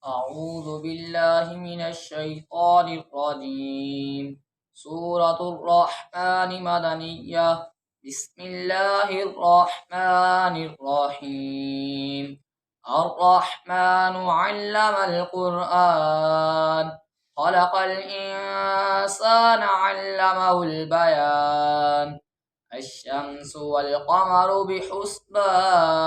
أعوذ بالله من الشيطان الرجيم. سورة الرحمن مدنية. بسم الله الرحمن الرحيم. الرحمن علم القرآن، خلق الإنسان علمه البيان. الشمس والقمر بحسبان،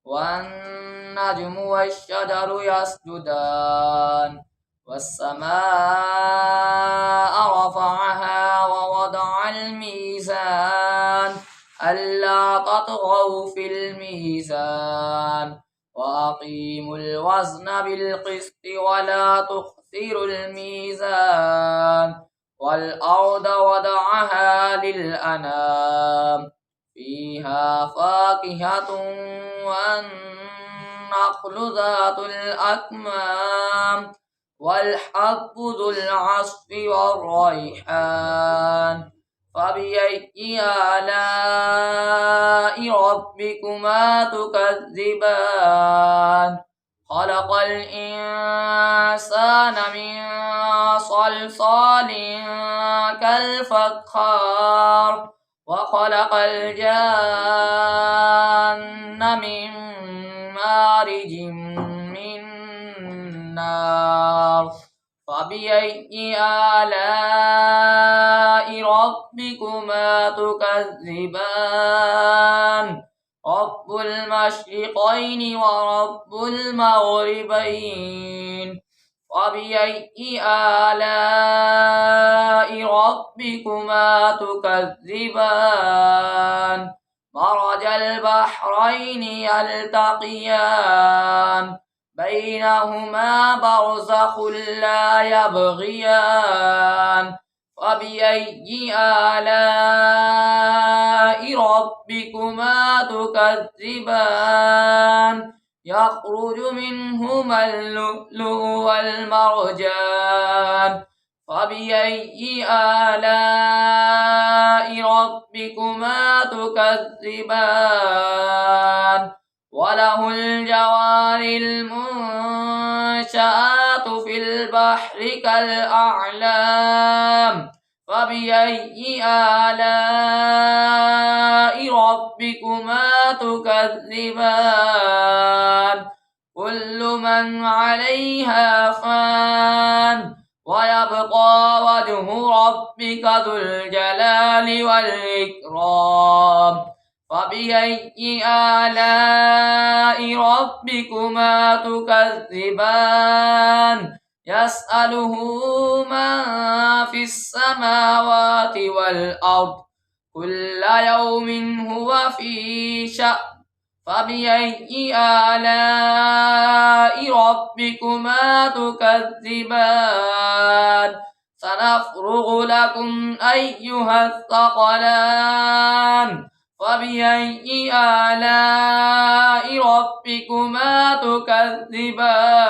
والنجم والشجر يسجدان. والسماء رفعها ووضع الميزان ألا تطغوا في الميزان وأقيموا الوزن بالقسط ولا تخسروا الميزان. والأرض وضعها للأنام، فيها فاكهة والنخل ذات الأكمام والحب ذو العصف والريحان. فبأي آلاء ربكما تكذبان؟ خلق الإنسان من صلصال كالفخار، وخلق الجان من مارج من نار. فبأي آلاء ربكما تكذبان؟ رب المشرقين ورب المغربين. فبأي آلاء ربكما تكذبان؟ مرج البحرين يلتقيان، بينهما برزخ لا يبغيان. فبأي آلاء ربكما تكذبان؟ يخرج منهما اللؤلؤ والمرجان. فبأي آلاء ربكما تكذبان؟ وله الجوار المنشآت في البحر كالأعلام. فبأي آلاء ربكما تكذبان؟ كل من عليها فان، ويبقى وجه ربك ذو الجلال والإكرام. فبأي آلاء ربكما تكذبان؟ يسأله من في السماوات والأرض، كل يوم هو في شأن. فبأي آلاء ربكما تكذبان؟ سنفرغ لكم أيها الثقلان. فبأي آلاء ربكما تكذبان؟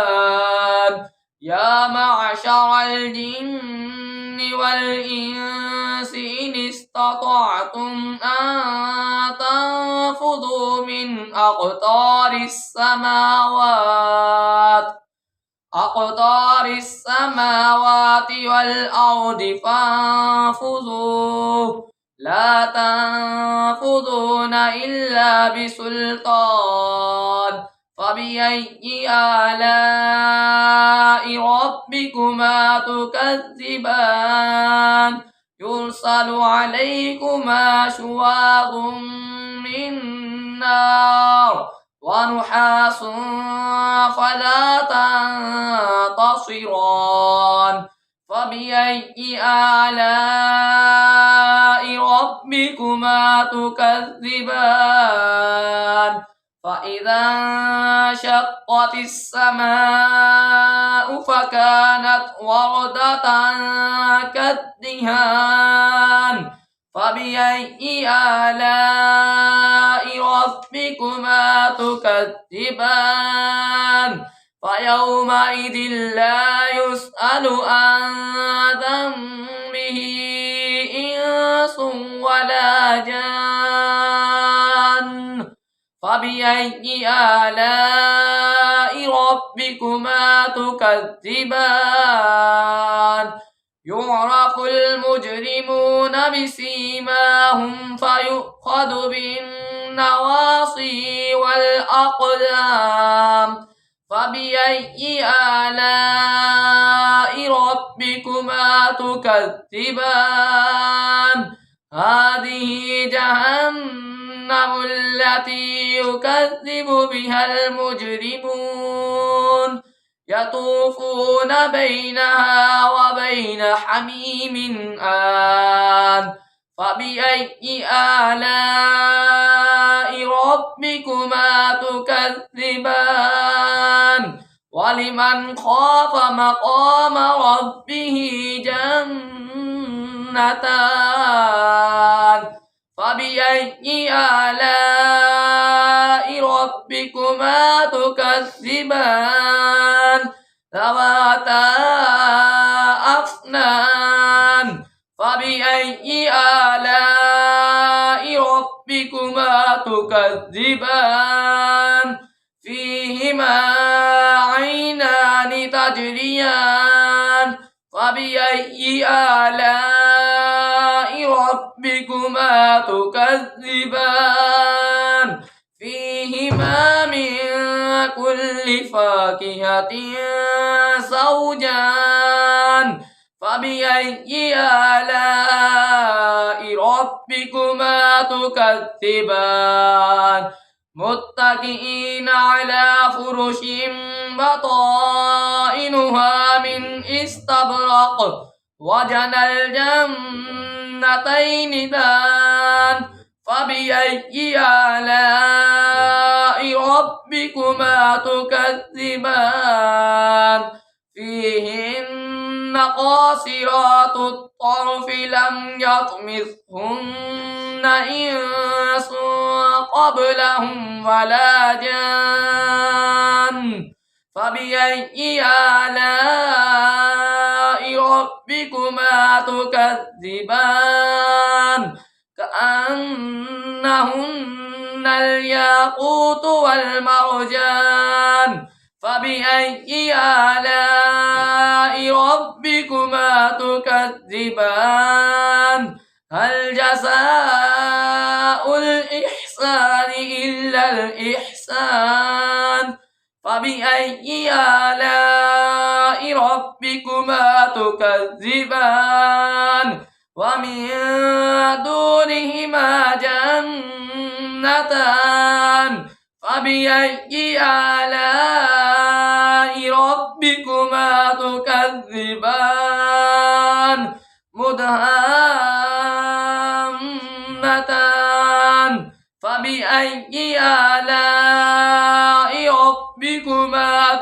يا معشر الجن والإنس إن استطعتم أن تنفذوا من أقطار السماوات والأرض فانفذوا، لا تنفذون إلا بسلطان. فبأي آلاء ربكما تكذبان؟ يرسل عليكما شواظ من نار ونحاس فلا تنتصران. فبأي آلاء ربكما تكذبان؟ فإذا انشقت السماء فكانت وردة كالدهان. فبأي آلاء ربكما تكذبان؟ فيومئذ لا يسأل عن ذنبه إنس ولا جان. فبأي آلاء ربكما تكذبان يعرف المجرمون بسيماهم فيؤخذ بالنواصي والأقدام فبأي آلاء ربكما تكذبان هذه جهنم التي يكذب بها المجرمون يطوفون بينها وبين حميم آن فبأي آلاء ربكما تكذبان ولمن خاف مقام ربه جنتان فبأي آلاء ربكما تكذبان ذواتا أفنان فبأي آلاء ربكما تكذبان فيهما عينان تجريان فبأي آلاء ربكما تكذبان فيهما من كل فاكهة زوجان فبأي آلاء ربكما تكذبان متكئين على فرش بطائنها من استبرق وجنى الجنتين دان فبأي آلاء ربكما تكذبان فيهن قاصرات الطرف لم يطمثهن إنس قبلهم ولا جان فبأي آلاء ربكما تكذبان كأنهن الياقوت والمرجان فبأي آلاء ربكما تكذبان هل جزاء الإحسان إلا الإحسان فبأي آلاء ربكما تكذبان ومن دونهما جنتان فبأي آلاء ربكما تكذبان مدهامتان فبأي آلاء ربكما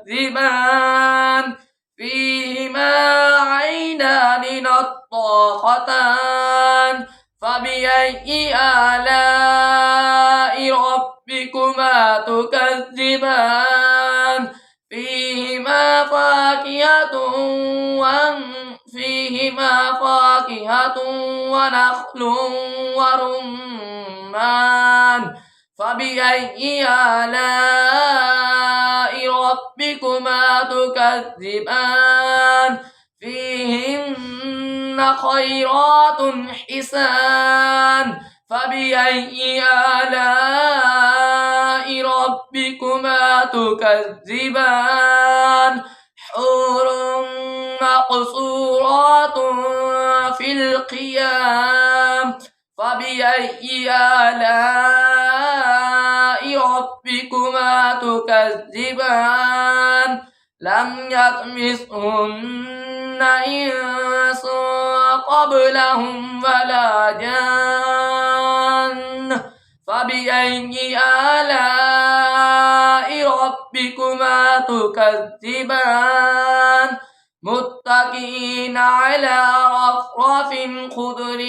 تكذبان فيهما عينان نضاختان فبأي آلاء ربكما تكذبان فيهما فاكهة ونخل ورمان فبأي آلاء ربكما تكذبان فيهن خيرات حسان فبأي آلاء ربكما تكذبان حور مقصورات في القيام فبأي آلاء ربكما تكذبان لم يطمثهن إنس قبلهم ولا جان فبأي آلاء ربكما تكذبان متكئين على رفرف خضر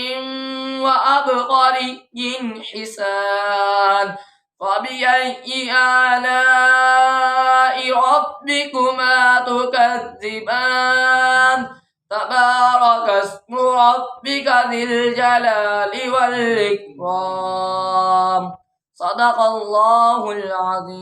وأبقري حسان فبأي آلاء ربكما تكذبان تبارك اسم ربك ذي الجلال والإكرام صدق الله العظيم.